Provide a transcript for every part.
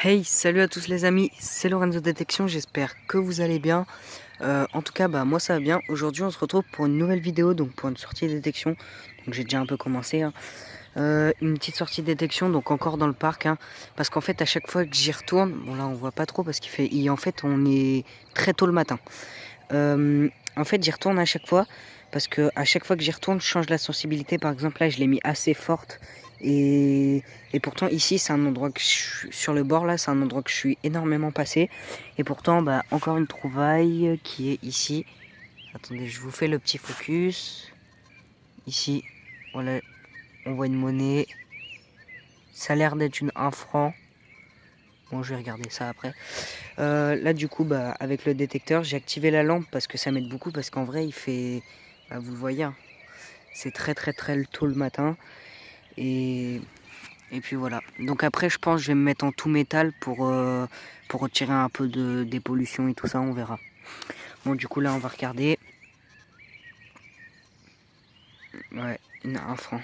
Hey, salut à tous les amis, c'est Lorenzo Détection, j'espère que vous allez bien. En tout cas, moi ça va bien. Aujourd'hui on se retrouve pour une nouvelle vidéo, donc pour une sortie détection. Donc j'ai déjà un peu commencé, hein. Une petite sortie détection, donc encore dans le parc, hein, parce qu'en fait à chaque fois que j'y retourne, bon là on voit pas trop parce en fait on est très tôt le matin. En fait j'y retourne à chaque fois, parce que à chaque fois que j'y retourne je change la sensibilité. Par exemple là je l'ai mis assez forte. Et, et pourtant ici c'est un endroit que sur le bord là, c'est un endroit que je suis énormément passé. Et pourtant encore une trouvaille qui est ici. Attendez, je vous fais le petit focus. Ici, voilà, on voit une monnaie. Ça a l'air d'être une 1 franc. Bon, je vais regarder ça après. Là du coup avec le détecteur j'ai activé la lampe parce que ça m'aide beaucoup, parce qu'en vrai il fait, vous le voyez, hein, c'est très tôt le matin. Et puis voilà. Donc après je pense que je vais me mettre en tout métal pour retirer un peu des pollutions et tout ça, on verra. Bon du coup là on va regarder. Ouais, une 1 franc.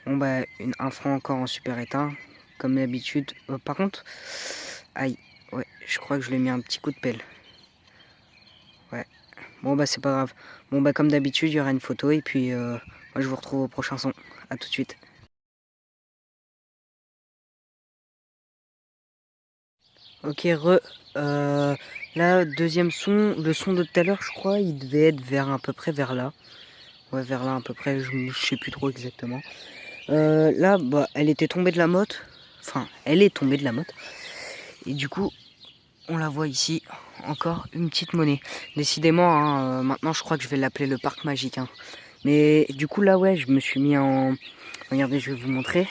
Bon une 1 franc encore en super éteint, comme d'habitude. Par contre, aïe, ouais, je crois que je lui ai mis un petit coup de pelle. Ouais, bon c'est pas grave. Bon comme d'habitude il y aura une photo et puis moi je vous retrouve au prochain son. A tout de suite. Ok, là, deuxième son, le son de tout à l'heure, je crois, il devait être vers à peu près vers là. Ouais, vers là à peu près, je sais plus trop exactement. Là, elle était tombée de la motte. Enfin, elle est tombée de la motte. Et du coup, on la voit ici, encore une petite monnaie. Décidément, hein, maintenant, je crois que je vais l'appeler le parc magique, hein. Mais du coup, là, ouais, je me suis mis en... Regardez, je vais vous montrer.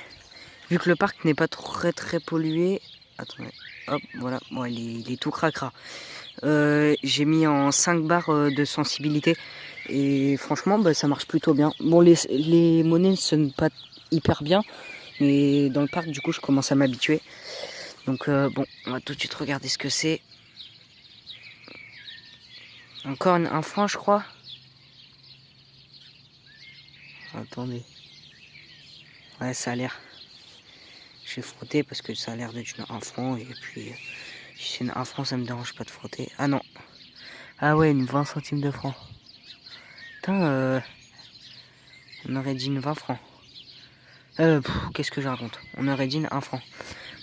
Vu que le parc n'est pas très pollué... Attendez, hop, voilà, bon, il est tout cracra. J'ai mis en 5 barres de sensibilité. Et franchement, ça marche plutôt bien. Bon, les monnaies ne sonnent pas hyper bien. Mais dans le parc, du coup, je commence à m'habituer. Donc, bon, on va tout de suite regarder ce que c'est. Encore un franc, je crois. Attendez. Ouais, ça a l'air. Je vais frotter parce que ça a l'air d'être un franc. Et puis, si c'est une 1 franc, ça me dérange pas de frotter. Ah non. Ah ouais, une 20 centimes de franc. Putain, on aurait dit une 20 francs. Qu'est-ce que je raconte? On aurait dit une 1 franc.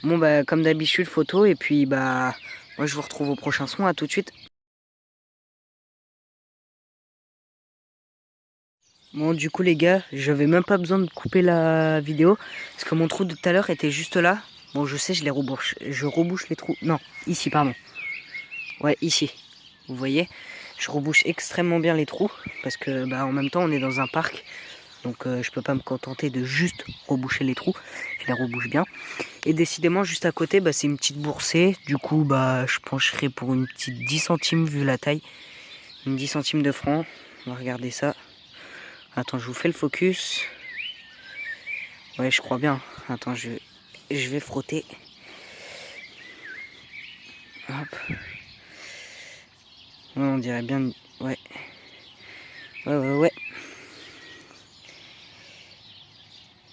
Bon, comme d'habitude, photo. Et puis, moi, je vous retrouve au prochain son. À tout de suite. Bon, du coup, les gars, j'avais même pas besoin de couper la vidéo. Parce que mon trou de tout à l'heure était juste là. Bon, je sais, je les rebouche. Je rebouche les trous. Non, ici, pardon. Ouais, ici. Vous voyez? Je rebouche extrêmement bien les trous. Parce que, en même temps, on est dans un parc. Donc, je peux pas me contenter de juste reboucher les trous. Je les rebouche bien. Et décidément, juste à côté, c'est une petite boursée. Du coup, je pencherai pour une petite 10 centimes vu la taille. Une 10 centimes de francs. On va regarder ça. Attends, je vous fais le focus. Ouais, je crois bien. Attends, je vais frotter. Hop. Ouais, on dirait bien... Ouais. Ouais.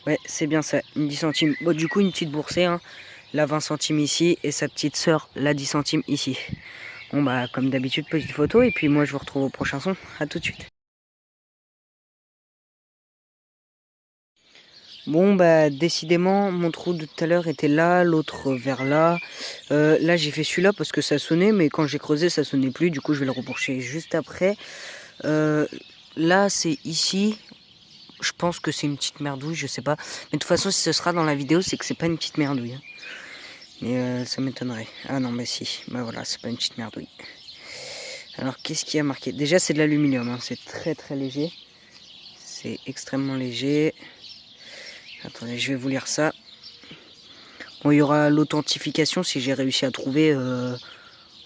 Ouais, c'est bien ça. Une 10 centimes. Bon, du coup, une petite boursée, hein. La 20 centimes ici. Et sa petite sœur, la 10 centimes ici. Bon, comme d'habitude, petite photo. Et puis, moi, je vous retrouve au prochain son. À tout de suite. Bon, décidément, mon trou de tout à l'heure était là, l'autre vers là. Là, j'ai fait celui-là parce que ça sonnait, mais quand j'ai creusé, ça sonnait plus. Du coup, je vais le reboucher juste après. Là, c'est ici. Je pense que c'est une petite merdouille, je sais pas. Mais de toute façon, si ce sera dans la vidéo, c'est que c'est pas une petite merdouille, hein. Mais ça m'étonnerait. Ah non, si. Voilà, c'est pas une petite merdouille. Alors, qu'est-ce qui a marqué? Déjà, c'est de l'aluminium, hein. C'est très léger. C'est extrêmement léger. Attendez, je vais vous lire ça. Bon, il y aura l'authentification si j'ai réussi à trouver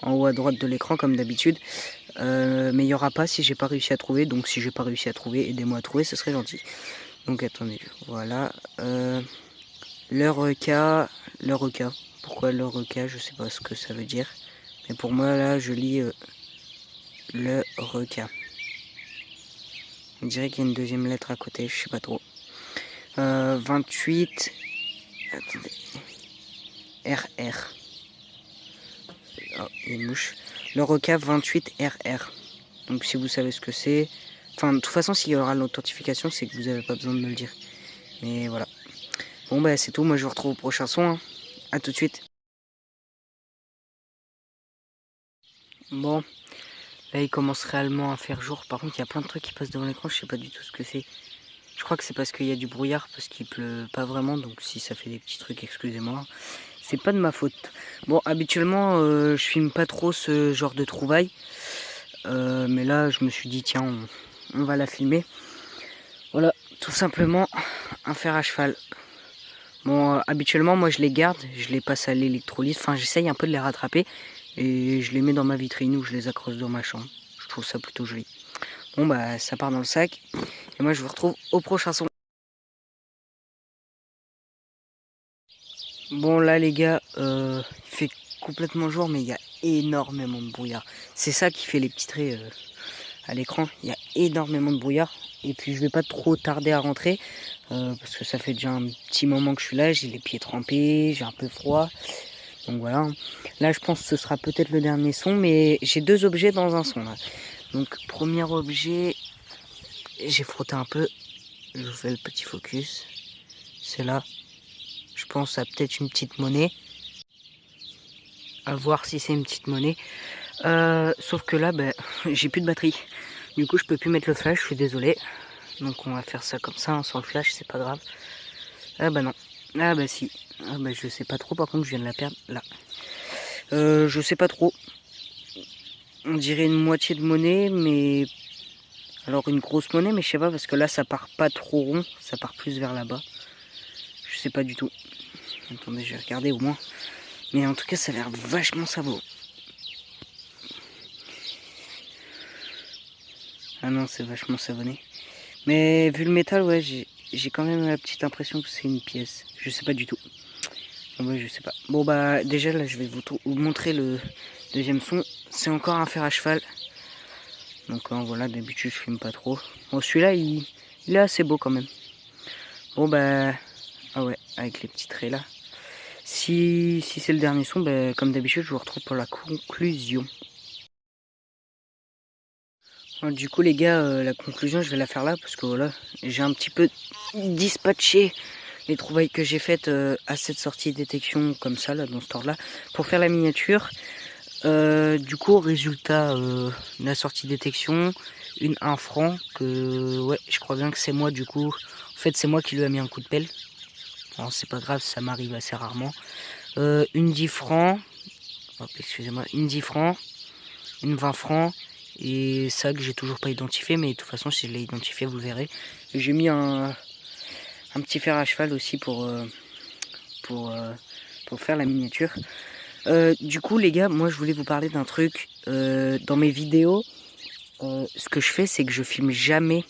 en haut à droite de l'écran comme d'habitude. Mais il n'y aura pas si j'ai pas réussi à trouver. Donc si j'ai pas réussi à trouver, aidez-moi à trouver, ce serait gentil. Donc attendez, voilà. L'Eureka. Pourquoi l'Eureka? Je sais pas ce que ça veut dire. Mais pour moi là, je lis l'Eureka. On dirait qu'il y a une deuxième lettre à côté, je sais pas trop. 28. Attendez. RR. Oh, il y a une mouche. L'Eurocav 28RR. Donc si vous savez ce que c'est... Enfin, de toute façon, s'il y aura l'authentification, c'est que vous n'avez pas besoin de me le dire. Mais voilà. Bon, bah c'est tout. Moi, je vous retrouve au prochain son. Hein. À tout de suite. Bon. Là, il commence réellement à faire jour. Par contre, il y a plein de trucs qui passent devant l'écran. Je sais pas du tout ce que c'est. Je crois que c'est parce qu'il y a du brouillard, parce qu'il pleut pas vraiment. Donc si ça fait des petits trucs, excusez-moi. C'est pas de ma faute. Bon, habituellement, je filme pas trop ce genre de trouvailles. Mais là, je me suis dit, tiens, on va la filmer. Voilà, tout simplement, un fer à cheval. Bon, habituellement, moi, je les garde. Je les passe à l'électrolyse. Enfin, j'essaye un peu de les rattraper. Et je les mets dans ma vitrine ou je les accroche dans ma chambre. Je trouve ça plutôt joli. Bon, bah, ça part dans le sac. Et moi, je vous retrouve au prochain son. Bon, là, les gars, il fait complètement jour, mais il y a énormément de brouillard. C'est ça qui fait les petits traits à l'écran. Il y a énormément de brouillard. Et puis, je vais pas trop tarder à rentrer. Parce que ça fait déjà un petit moment que je suis là. J'ai les pieds trempés, j'ai un peu froid. Donc voilà. Là, je pense que ce sera peut-être le dernier son. Mais j'ai deux objets dans un son, là. Donc, premier objet, j'ai frotté un peu. Je vous fais le petit focus. C'est là. Je pense à peut-être une petite monnaie. À voir si c'est une petite monnaie. Sauf que là, ben, j'ai plus de batterie. Du coup, je peux plus mettre le flash, je suis désolé. Donc on va faire ça comme ça, hein, sans le flash, c'est pas grave. Ah bah non. Ah bah si. Ah bah je sais pas trop, par contre je viens de la perdre là. Je sais pas trop. On dirait une moitié de monnaie, mais... Alors une grosse monnaie, mais je sais pas, parce que là ça part pas trop rond, ça part plus vers là-bas. Je sais pas du tout. Attendez, je vais regarder au moins. Mais en tout cas, ça a l'air vachement savoureux. Ah non, c'est vachement savonné. Mais vu le métal, ouais, j'ai quand même la petite impression que c'est une pièce. Je sais pas du tout. Ouais, je sais pas. Bon bah déjà là, je vais vous montrer le deuxième son. C'est encore un fer à cheval. Donc voilà, d'habitude je filme pas trop. Bon, celui-là, il est assez beau quand même. Bon bah... Ah ouais, avec les petits traits là. Si c'est le dernier son, bah, comme d'habitude, je vous retrouve pour la conclusion. Du coup les gars, la conclusion je vais la faire là parce que voilà, j'ai un petit peu dispatché les trouvailles que j'ai faites à cette sortie détection comme ça là dans ce store là pour faire la miniature. Du coup résultat la sortie détection, une 1 franc que ouais je crois bien que c'est moi du coup. En fait c'est moi qui lui a mis un coup de pelle. Alors c'est pas grave, ça m'arrive assez rarement. Une 10 francs, excusez-moi, une 10 francs, une 20 francs. Et ça que j'ai toujours pas identifié, mais de toute façon si je l'ai identifié vous verrez. J'ai mis un petit fer à cheval aussi pour faire la miniature. Du coup les gars, moi je voulais vous parler d'un truc. Dans mes vidéos, ce que je fais c'est que je filme jamais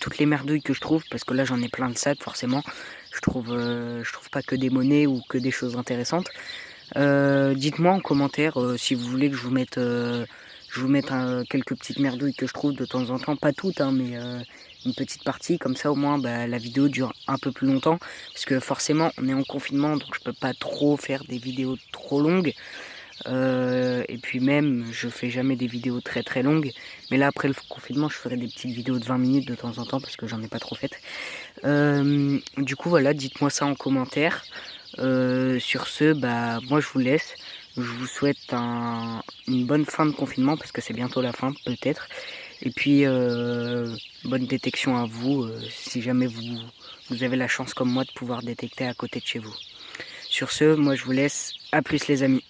toutes les merdouilles que je trouve, parce que là j'en ai plein de sacs forcément. Je trouve pas que des monnaies ou que des choses intéressantes. Dites-moi en commentaire si vous voulez que je vous mette quelques petites merdouilles que je trouve de temps en temps, pas toutes hein, mais une petite partie, comme ça au moins bah, la vidéo dure un peu plus longtemps, parce que forcément on est en confinement donc je peux pas trop faire des vidéos trop longues. Et puis même je fais jamais des vidéos très très longues, mais là après le confinement je ferai des petites vidéos de 20 minutes de temps en temps parce que j'en ai pas trop faites. Du coup voilà, dites-moi ça en commentaire. Sur ce, bah moi je vous laisse. Je vous souhaite une bonne fin de confinement parce que c'est bientôt la fin peut-être. Et puis bonne détection à vous si jamais vous avez la chance comme moi de pouvoir détecter à côté de chez vous. Sur ce, moi je vous laisse. À plus les amis.